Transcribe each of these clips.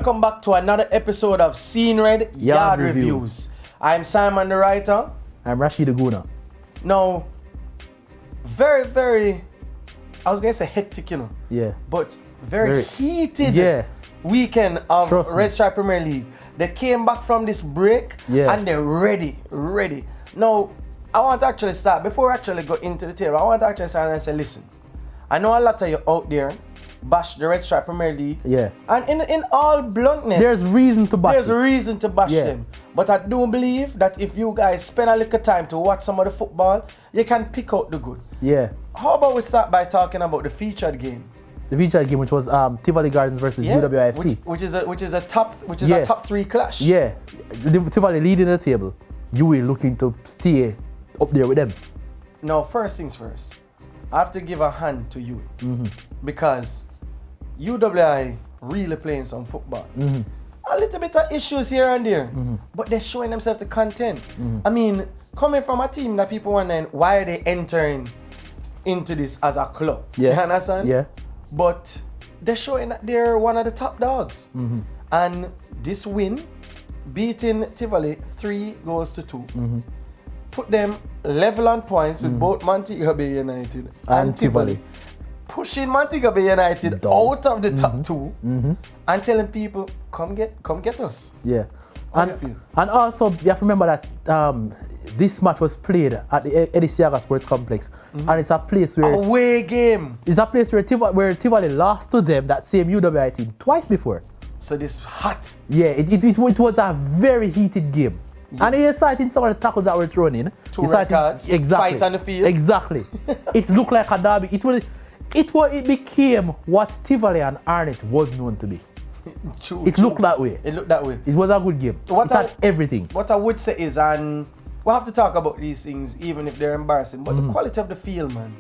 Welcome back to another episode of Scene Red Yaad Reviews. I'm Simon the writer. I'm Rashid the Guna. Now, very, I was going to say hectic, you know. Yeah. But very heated weekend of Red Stripe Premier League. They came back from this break and they're ready. Now, I want to actually start, before I actually go into the table, I want to actually start and say, listen, I know a lot of you out there bash the Red Stripe Premier League. Yeah. And in all bluntness, there's reason to bash them. But I do believe that if you guys spend a little time to watch some of the football, you can pick out the good. Yeah. How about we start by talking about the featured game? The featured game, which was Tivoli Gardens versus UWIFC. Which is a top three clash. Yeah. Tivoli leading the table. You were looking to stay up there with them. Now, first things first, I have to give a hand to you because UWI really playing some football. A little bit of issues here and there, but they're showing themselves the content. I mean, coming from a team that people wondering why are they entering into this as a club. You understand? Yeah. But they're showing that they're one of the top dogs. And this win, beating Tivoli 3-2, put them level on points with both Montego Bay United and Tivoli. Pushing Montego Bay United out of the top two and telling people, come get us. Yeah. And also, you have to remember that this match was played at the Eddie Siaga Sports Complex. And it's a place where... Away game. It's a place where Tivoli lost to them, that same UWI team, twice before. So this hot. Yeah, it was a very heated game. Yeah. And you saw it in some of the tackles that were thrown in. Two red cards, fight on the field. Exactly. It looked like a derby. It became what Tivoli and Arnett was known to be. It looked that way. It was a good game. It had everything. What I would say is, and we'll have to talk about these things even if they're embarrassing, but the quality of the field, man.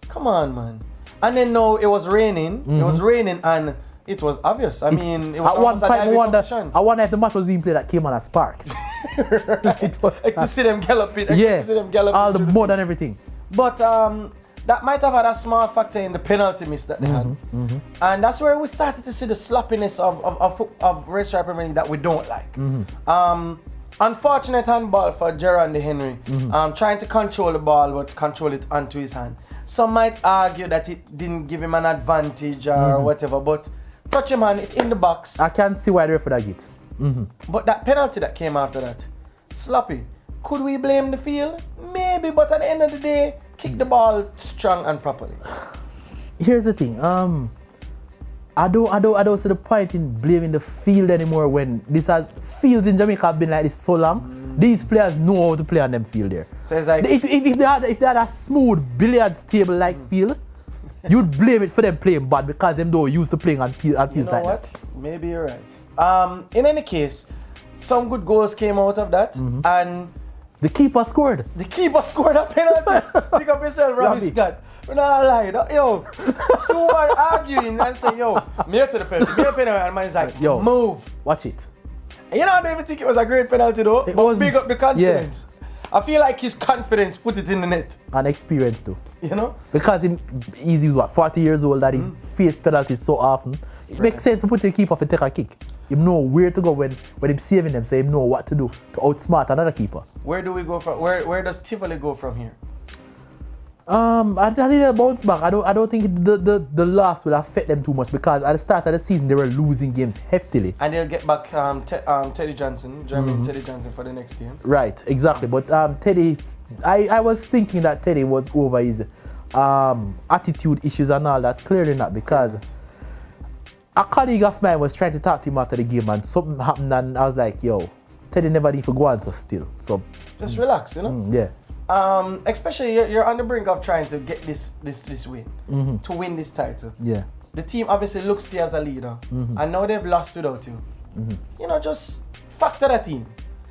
Come on, man. And then now it was raining. It was raining and it was obvious. I mean, it was almost I wonder if the match was being played at Cayman as Park. It was to see them galloping. All the mud and everything. But that might have had a small factor in the penalty miss that they had. And that's where we started to see the sloppiness of Red Stripe Premier League that we don't like. Unfortunate handball for Gerard Henry. Trying to control the ball, but control it onto his hand. Some might argue that it didn't give him an advantage or whatever, but touch him hand, it's in the box. I can't see why the referee did it. But that penalty that came after that, sloppy. Could we blame the field? Maybe, but at the end of the day, kick the ball strong and properly. Here's the thing. I don't see the point in blaming the field anymore when fields in Jamaica have been like this so long. These players know how to play on them field there. So it's like if they had a smooth billiards table like field, you'd blame it for them playing bad because them don't used to playing on fields like that. You know what? Maybe you're right. In any case, some good goals came out of that, and the keeper scored. The keeper scored a penalty. Pick up yourself, Robbie Scott. We're not lying. Yo, two are arguing and saying, yo, me to the penalty. And man's like, yo, move. Watch it. And you know, I don't even think it was a great penalty though. It was big up the confidence. Yeah. I feel like his confidence put it in the net. And experience too. You know? Because he's 40 years old that he's faced penalties so often. It makes sense to put the keeper to take a kick. You know where to go when he's saving them, so you know what to do to outsmart another keeper. Where do we go from? Where does Tivoli go from here? I think they'll bounce back. I don't think the loss will affect them too much because at the start of the season they were losing games heftily. And they'll get back Teddy Johnson, Teddy Johnson for the next game. Right, exactly. But Teddy, I was thinking that Teddy was over his attitude issues and all that. Clearly not, because a colleague of mine was trying to talk to him after the game and something happened and I was like, yo, Teddy never need to go on so still. So just relax, you know? Yeah. Especially you're on the brink of trying to get this win, to win this title. Yeah. The team obviously looks to you as a leader, and now they've lost without you. You know, just factor that in.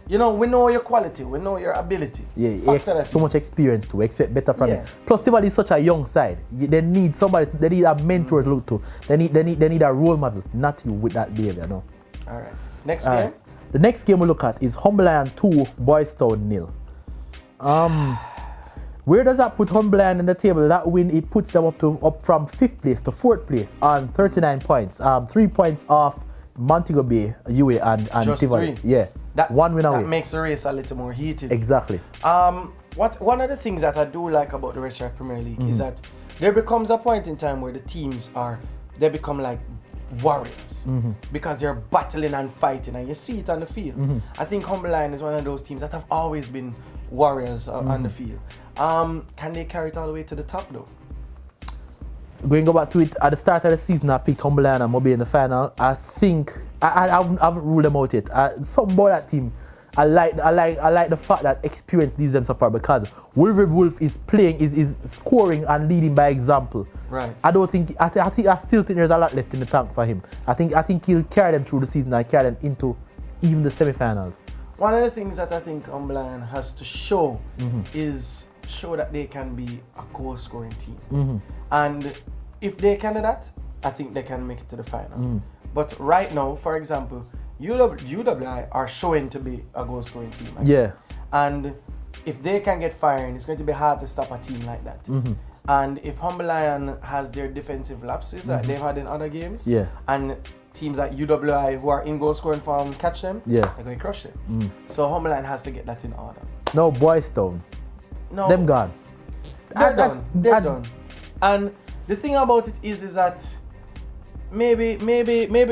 You know, we know your quality, we know your ability. Yeah, so much experience to expect better from it. Plus, Tivoli is such a young side. They need somebody. They need a mentor to look to. They need a role model, not you with that behavior. No. All right. Next game. The next game we look at is Humble Lion 2, Boys Town 0. Where does that put Humble Lion in the table? That win, it puts them up from 5th place to 4th place on 39 points. 3 points off Montego Bay, UA, and Just Tivoli. 3. Yeah. One win away. That makes the race a little more heated. Exactly. One of the things that I do like about the rest of the Premier League is that there becomes a point in time where the teams they become like warriors because they're battling and fighting, and you see it on the field. I think Humble Lion is one of those teams that have always been warriors on the field. Can they carry it all the way to the top though? Going go back to it, at the start of the season, I picked Humble Lion and Moby in the final. I think I haven't ruled them out yet. Something about that team, I like the fact that experience leads them so far, because Wilfred Wolf is playing, is scoring and leading by example. Right. I still think there's a lot left in the tank for him. I think he'll carry them through the season and carry them into even the semi-finals. One of the things that I think Humble Lion has to show is show that they can be a goal-scoring team. And if they can do that, I think they can make it to the final. But right now, for example, UWI are showing to be a goal-scoring team. Yeah. And if they can get firing, it's going to be hard to stop a team like that. And if Humble Lion has their defensive lapses that they've had in other games, and teams like UWI who are in goal-scoring form catch them, they're going to crush them. So Humble Lion has to get that in order. No, Boys Town. No, them gone. They're done. They're done. And the thing about it is that maybe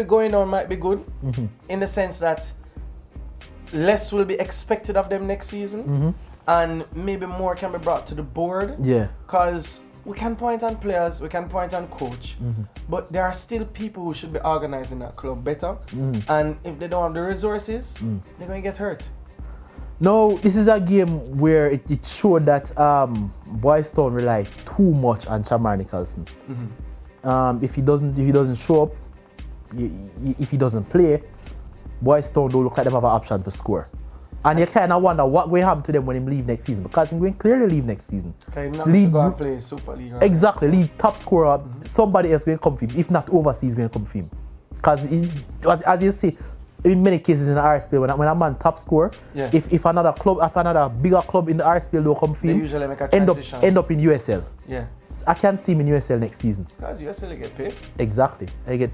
going on might be good in the sense that less will be expected of them next season, and maybe more can be brought to the board. Yeah. Because we can point on players, we can point on coach, but there are still people who should be organizing that club better. And if they don't have the resources, they're going to get hurt. No, this is a game where it showed that Boys Town rely too much on Shamar Nicholson. If he doesn't show up, if he doesn't play, Boys Town don't look like them have an option to score. And you kind of wonder what will happen to them when he leave next season, because he's going to clearly leave next season. Okay, not to go and play Super League. Right? Exactly, lead top scorer, somebody else going to come for him. If not overseas, going to come for him. Because as you see, in many cases in the RSPL, when a man top score, if another bigger club in the RSPL don't come for him, usually make a transition. End up in USL. Yeah. I can't see him in USL next season. Because USL get paid. Exactly.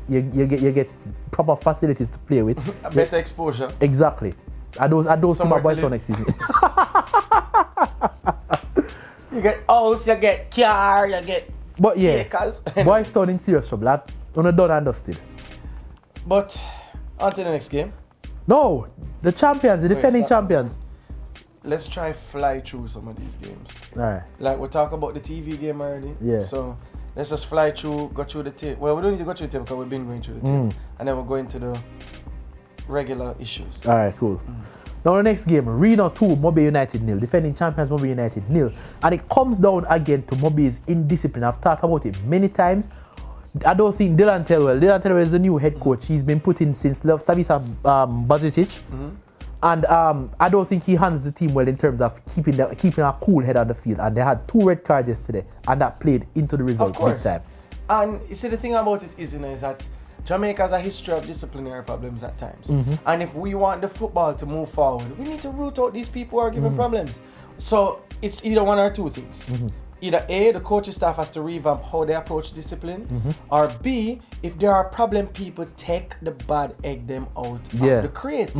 You get proper facilities to play with. Better exposure. Exactly. I don't see my Boys Town next season. You get house, you get car, you get vehicles. Boys Town in serious trouble. I'm done and dusted. But on to the next game. No, the champions, the defending champions. Let's try fly through some of these games. Alright. Like we talk about the TV game already. Yeah. So let's just fly through, go through the tape. Well, we don't need to go through the tape because we've been going through the tape. And then we're going to the regular issues. Alright, cool. Now the next game, Reno 2, Moby United 0. Defending champions Moby United 0. And it comes down again to Moby's indiscipline. I've talked about it many times. I don't think Dylan Tellwell is the new head coach. He's been put in since Savisa Bazitic. And I don't think he handles the team well in terms of keeping a cool head on the field. And they had 2 red cards yesterday, and that played into the result. Of course. Time. And you see, the thing about it is that Jamaica has a history of disciplinary problems at times. And if we want the football to move forward, we need to root out these people who are giving problems. So it's either one or two things. Either A, the coaching staff has to revamp how they approach discipline, or B, if there are problem people, take the bad egg them out of the crate.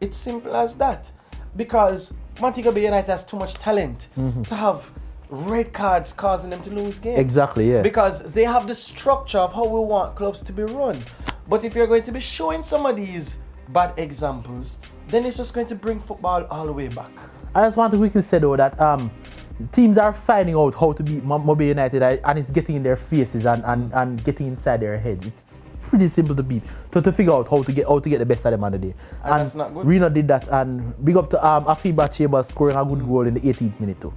It's simple as that. Because Montego Bay United has too much talent to have red cards causing them to lose games. Exactly, yeah. Because they have the structure of how we want clubs to be run. But if you're going to be showing some of these bad examples, then it's just going to bring football all the way back. I just want to quickly say though that teams are finding out how to beat Moby United, and it's getting in their faces and getting inside their heads. It's pretty simple to beat, to figure out how to get the best of them on the day. And that's not good. Reno did that, and big up to Afiba Chambers scoring a good goal in the 18th minute too.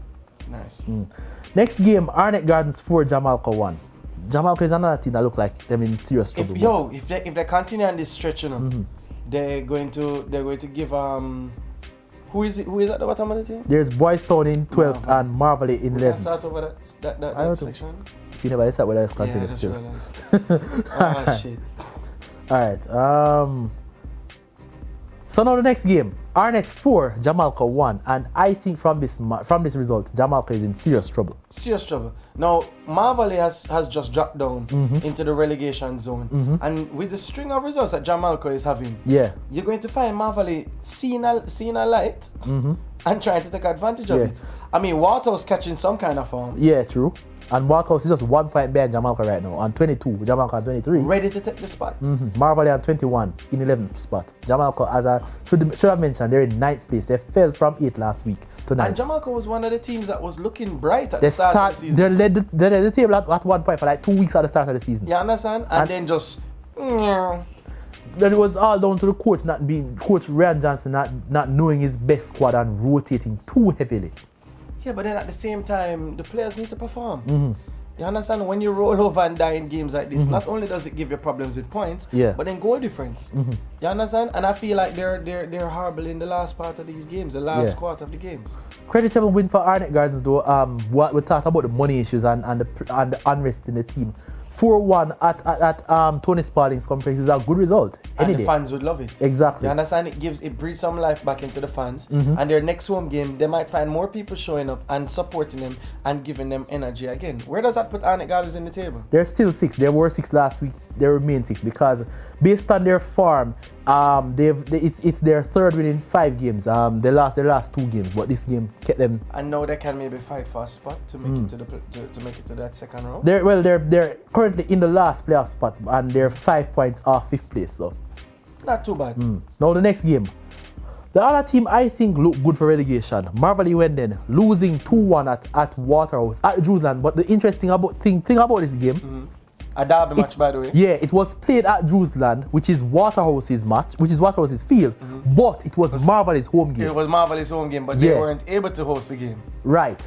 Nice. Next game, Arnett Gardens 4, Jamaica 1. Jamaica is another team that look like them in serious trouble. If they continue on this stretch, they're going to give who is at the bottom of the team? There's Boys Town in 12th and Marvelly in 11th. Start over that section. If you never start with us, continue still. Oh shit. Alright. So now the next game, Arnett 4, Jamaica 1, and I think from this result, Jamaica is in serious trouble. Serious trouble. Now, Marvally has just dropped down into the relegation zone, and with the string of results that Jamaica is having, Yeah. you're going to find Marvally seeing a light and trying to take advantage of it. I mean, Waterhouse catching some kind of form. Yeah, true. And Waterhouse is just 1 point behind Jamaica right now, on 22, Jamaica on 23. Ready to take the spot. Marvally on 21 in 11th spot. Jamaica, as I should have mentioned, they're in 9th place. They fell from 8 last week to 9th. And Jamaica was one of the teams that was looking bright at the start of the season. They led the table at 1 point for like 2 weeks at the start of the season. You understand? And then just... Then it was all down to the coach Ryan Johnson not knowing his best squad and rotating too heavily. Yeah, but then at the same time, the players need to perform. You understand? When you roll over and die in games like this, not only does it give you problems with points, but then goal difference. You understand? And I feel like they're horrible in the last part of these games, the last quarter of the games. Creditable win for Arnett Gardens though. What we talked about the money issues and the unrest in the team. 4-1 at Tony Spalding's complex is a good result. And the fans would love it. Exactly. You understand? It breathes some life back into the fans. And their next home game, they might find more people showing up and supporting them and giving them energy again. Where does that put Arnett Gardens in the table? They're still 6. They were 6 last week. They remain 6 because based on their form, it's their 3rd win in 5 games. They lost their last 2 games, but this game kept them. And now they can maybe fight for a spot to make it to make it to that second round. They're currently in the last playoff spot and they're 5 points off 5th place. So not too bad. Now the next game. The other team I think looked good for relegation. Marvally went then, losing 2-1 at Waterhouse at Jerusalem. But the interesting thing about this game. A derby match, by the way. Yeah, it was played at Jerusalem, which is Waterhouse's field, but it was Marvally's home game. It was Marvally's home game, but they weren't able to host the game. Right.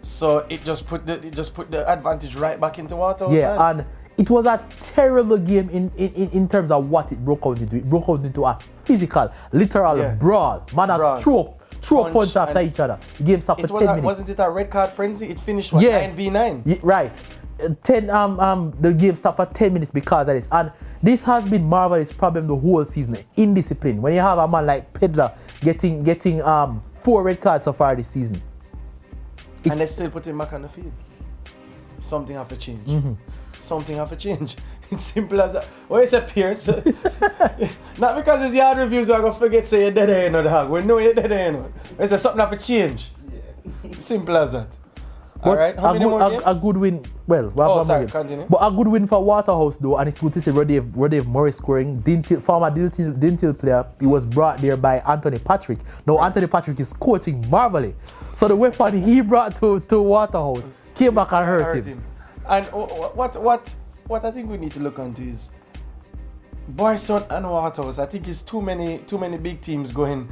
So it just put the advantage right back into Waterhouse. Yeah, and it was a terrible game in terms of what it broke out into. It broke out into a physical, literal brawl. Man, throw punch after each other. The game stopped for 10 minutes. Wasn't it a red card frenzy? It finished 9v9. Right. The game stopped for 10 minutes because of this, and this has been Marvally's problem the whole season. Indiscipline. When you have a man like Pedro getting 4 red cards so far this season, and they still put him back on the field. Something have to change. Something have to change. It's simple as that. What is it, Pierce? Not because it's Yaad reviews we're gonna forget say you're dead there, you know, the hog. We know you're dead there, you know. It's something have to change. Simple as that. Alright, how many more games? A good win. Well, continue. But a good win for Waterhouse though, and it's good to see Rodave Morris scoring. Former Dintil player, he was brought there by Anthony Patrick. Now Anthony Patrick is coaching Marvally. So the weapon he brought to Waterhouse came back and hurt him. And what I think we need to look onto is Boyston and Waterhouse. I think it's too many big teams going.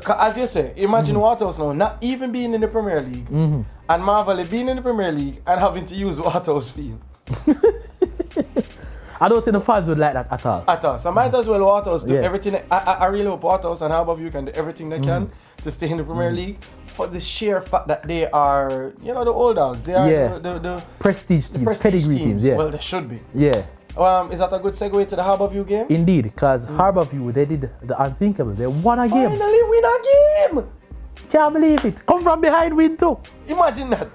As you say, imagine Waterhouse now not even being in the Premier League and Marvally being in the Premier League and having to use Waterhouse field. I don't think the fans would like that at all. At all. So might as well Waterhouse do everything. I really hope Waterhouse and Harbourview can do everything they can to stay in the Premier League for the sheer fact that they are, the old dogs. They are the prestige teams, pedigree teams. Yeah. Well, they should be. Yeah. Is that a good segue to the Harbourview game? Indeed, because Harbourview, they did the unthinkable. They won a game. Finally win a game! Can't believe it. Come from behind, win too. Imagine that.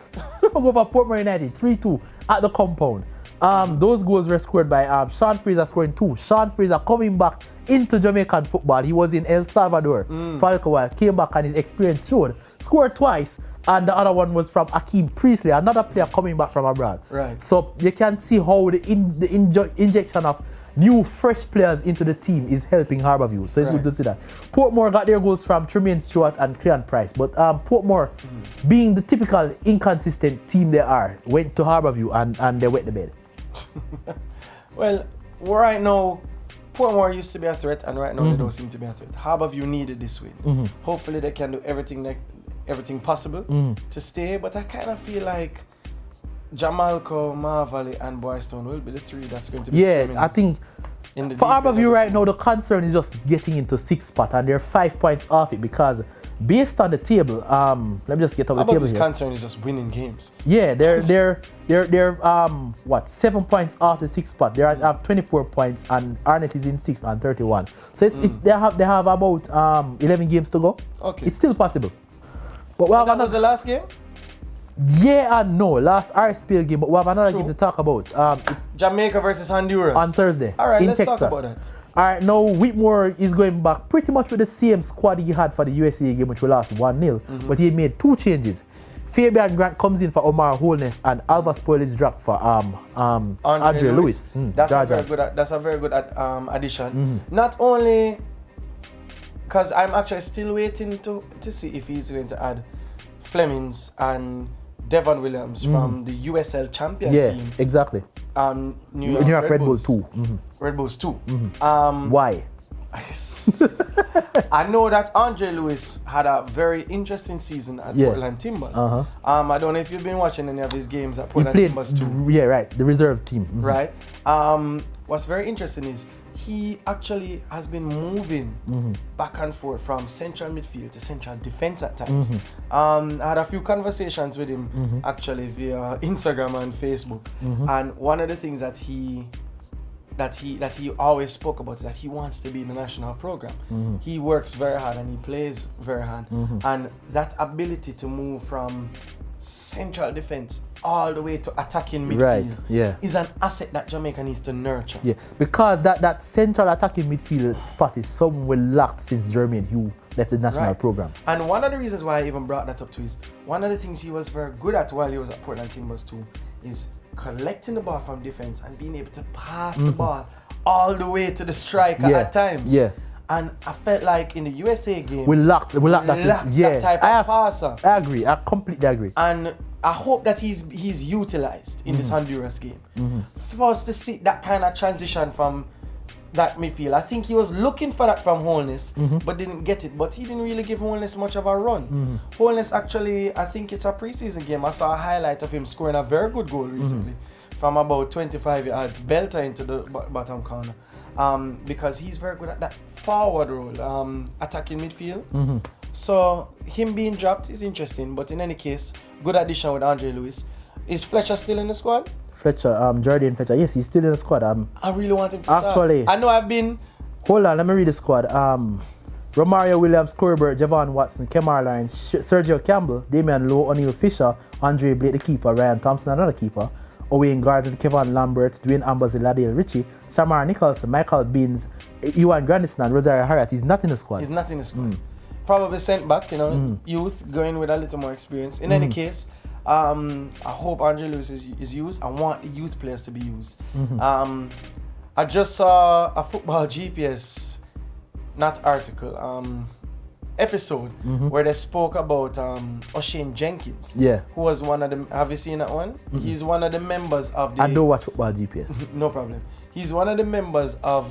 Over Portmore United, 3-2 at the compound. Those goals were scored by Sean Fraser scoring 2. Sean Fraser coming back into Jamaican football. He was in El Salvador for a little while. Came back and his experience showed. Scored twice. And the other one was from Akeem Priestley, another player coming back from abroad. Right. So you can see how the injection of new fresh players into the team is helping Harbourview. So it's good to see that. Portmore got their goals from Tremaine Stewart and Cleon Price. But Portmore, being the typical inconsistent team they are, went to Harbourview and they wet the bed. Well, right now, Portmore used to be a threat, and right now they don't seem to be a threat. Harbourview needed this win. Hopefully they can do everything possible to stay, but I kind of feel like Jamaica, Marvally and Boyston will be the 3 that's going to be swimming. I think for Harbourview right now the concern is just getting into 6th spot, and they're 5 points off it because based on the table, let me just get up the table his here. concern is just winning games. Yeah, they're 7 points off the 6th spot. They have 24 points, and Arnett is in 6th and 31. So it's they have about 11 games to go. Okay, it's still possible. But so that was the last game. Yeah and no, last RSPL game, but we have another game to talk about. Jamaica versus Honduras on Thursday. All right, in let's Texas. talk about that. All right, now Whitmore is going back pretty much with the same squad he had for the USA game, which we lost 1-0. But he made 2 changes. Fabian Grant comes in for Omar Holness, and Alva Spoil is dropped for Andre Lewis. That's a very good addition. Not only because I'm actually still waiting to see if he's going to add Flemings and Devon Williams from the USL champion team. Yeah, exactly. New York Red Bulls 2. Red Bulls 2. Why? I know that Andre Lewis had a very interesting season at Portland Timbers. I don't know if you've been watching any of his games at Portland Timbers 2. Yeah, right. The reserve team. Right. What's very interesting is he actually has been moving back and forth from central midfield to central defense at times. I had a few conversations with him actually via Instagram and Facebook, and one of the things that he always spoke about is that he wants to be in the national program. He works very hard and he plays very hard, and that ability to move from central defense all the way to attacking midfield is an asset that Jamaica needs to nurture. Yeah, because that central attacking midfield spot is somewhere lacked since Jermaine Hugh left the national program. And one of the reasons why I even brought that up too is one of the things he was very good at while he was at Portland Timbers too is collecting the ball from defense and being able to pass the ball all the way to the striker at times. Yeah. And I felt like in the USA game, we lacked that type of passer. I agree. I completely agree. And I hope that he's utilized in this Honduras game. For us to see that kind of transition from that midfield. I think he was looking for that from Holness, but didn't get it. But he didn't really give Holness much of a run. Holness actually, I think it's a preseason game. I saw a highlight of him scoring a very good goal recently from about 25 yards, belter into the bottom corner. Because he's very good at that forward role, attacking midfield. So him being dropped is interesting, but in any case, good addition with Andre Lewis. Is Fletcher still in the squad? Fletcher, Jordan Fletcher, yes, he's still in the squad. I really want him to start. Actually, I know I've been... Hold on, let me read the squad. Romario Williams, Corbett, Javon Watson, Kemar Lyons, Sergio Campbell, Damian Lowe, O'Neal Fisher, Andre Blake the keeper, Ryan Thompson another keeper, Owen Gordon, Kevin Lambert, Dwayne Ambersley, Ladale Ritchie, Shamar Nicholson, Michael Beans, Ewan Grandison, and Rosario Harriet. He's not in the squad. He's not in the squad. Probably sent back, youth, going with a little more experience. In any case, I hope Andre Lewis is used. I want the youth players to be used. I just saw a football GPS, not article, episode where they spoke about O'Shane Jenkins. Yeah. Who was one of them. Have you seen that one? He's one of the members of the... I don't watch football GPS. No problem. He's one of the members of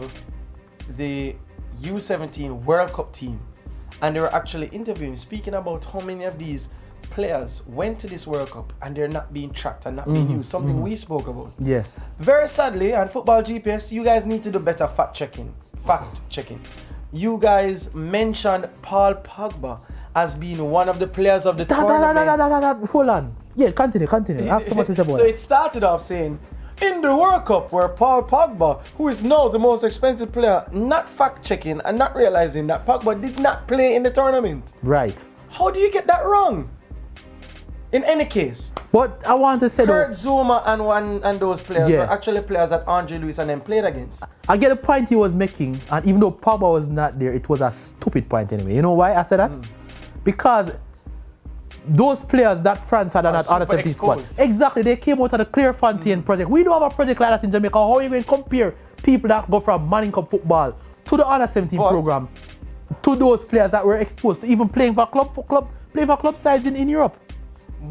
the U17 World Cup team. And they were actually interviewing, speaking about how many of these players went to this World Cup and they're not being tracked and not being used. Something we spoke about. Yeah. Very sadly, on Football GPS, you guys need to do better fact checking. You guys mentioned Paul Pogba as being one of the players of the tournament. Hold on. Yeah, continue. I have so much to say about So it started off saying, in the World Cup where Paul Pogba, who is now the most expensive player, not fact checking and not realizing that Pogba did not play in the tournament. Right. How do you get that wrong? In any case, but I want to say Kurt Zuma and those players were actually players that Andre Lewis and them played against. I get the point he was making, and even though Pogba was not there, it was a stupid point anyway. You know why I said that? Because those players that France had on that RSPL squad, exactly, they came out of the Clairefontaine project. We don't have a project like that in Jamaica. How are you going to compare people that go from Manning Cup football to the under 17 program to those players that were exposed to even playing for club sides in Europe?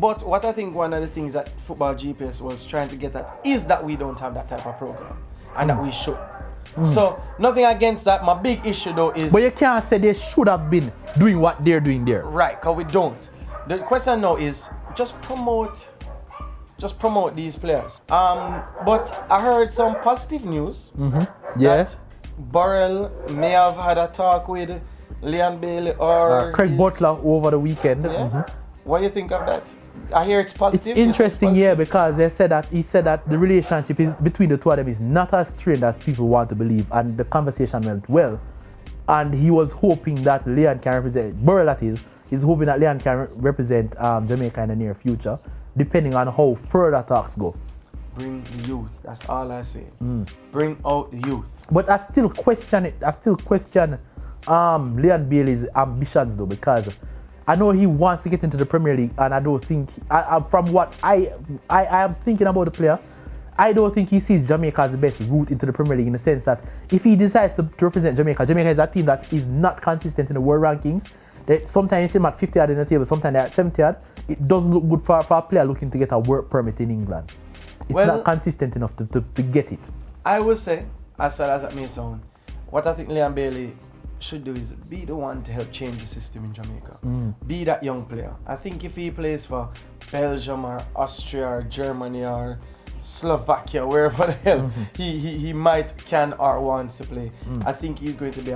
But what I think one of the things that Football GPS was trying to get at is that we don't have that type of program and that we should. So nothing against that. My big issue though is... But you can't say they should have been doing what they're doing there. Right, because we don't. The question now is just promote these players. But I heard some positive news that Burrell may have had a talk with Leon Bailey or Craig Butler over the weekend. Yeah. What do you think of that? I hear it's It's positive. interesting, yeah, because he said that the relationship is between the two of them is not as strained as people want to believe, and the conversation went well. And he was hoping that Leon can represent Burrell. That is, he's hoping that Leon can represent Jamaica in the near future, depending on how further talks go. Bring the youth. That's all I say. Bring out the youth. But I still question it. I still question Leon Bailey's ambitions though, because I know he wants to get into the Premier League, and I don't think, from what I am thinking about the player, I don't think he sees Jamaica as the best route into the Premier League, in the sense that if he decides to represent Jamaica, Jamaica is a team that is not consistent in the world rankings. They sometimes you see them at 50 yard in the table, sometimes they're at 70 yard. It doesn't look good for a player looking to get a work permit in England. It's not consistent enough to get it. I would say, as sad as that may sound, what I think Leon Bailey should do is be the one to help change the system in Jamaica. Be that young player. I think if he plays for Belgium or Austria or Germany or Slovakia, wherever the hell he might, can or wants to play, I think he's going to be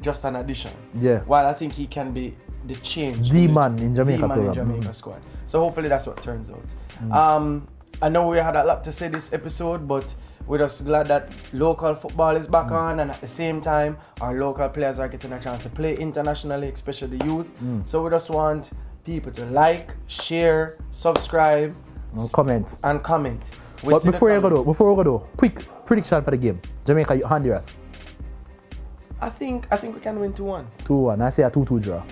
just an addition. Yeah. While I think he can be the change. The man in Jamaica. The man in Jamaica squad. So hopefully that's what turns out. I know we had a lot to say this episode, but we're just glad that local football is back on, and at the same time, our local players are getting a chance to play internationally, especially the youth. So we just want people to like, share, subscribe, comment. And comment. But before we go though, quick prediction for the game. Jamaica, Honduras. I think we can win 2-1. 2-1. I say a 2-2 draw.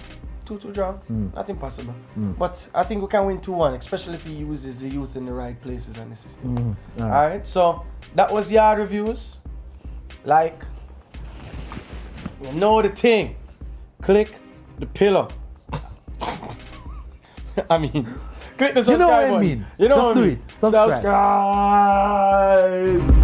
2-2 draw? Not impossible. But I think we can win 2-1, especially if he uses the youth in the right places and the system. Alright, so that was Yaad Reviews. Like, you know the thing. Click the pillow. I mean, click the subscribe button. You know what I mean. You know what I Just do mean. it. Subscribe. Subscribe.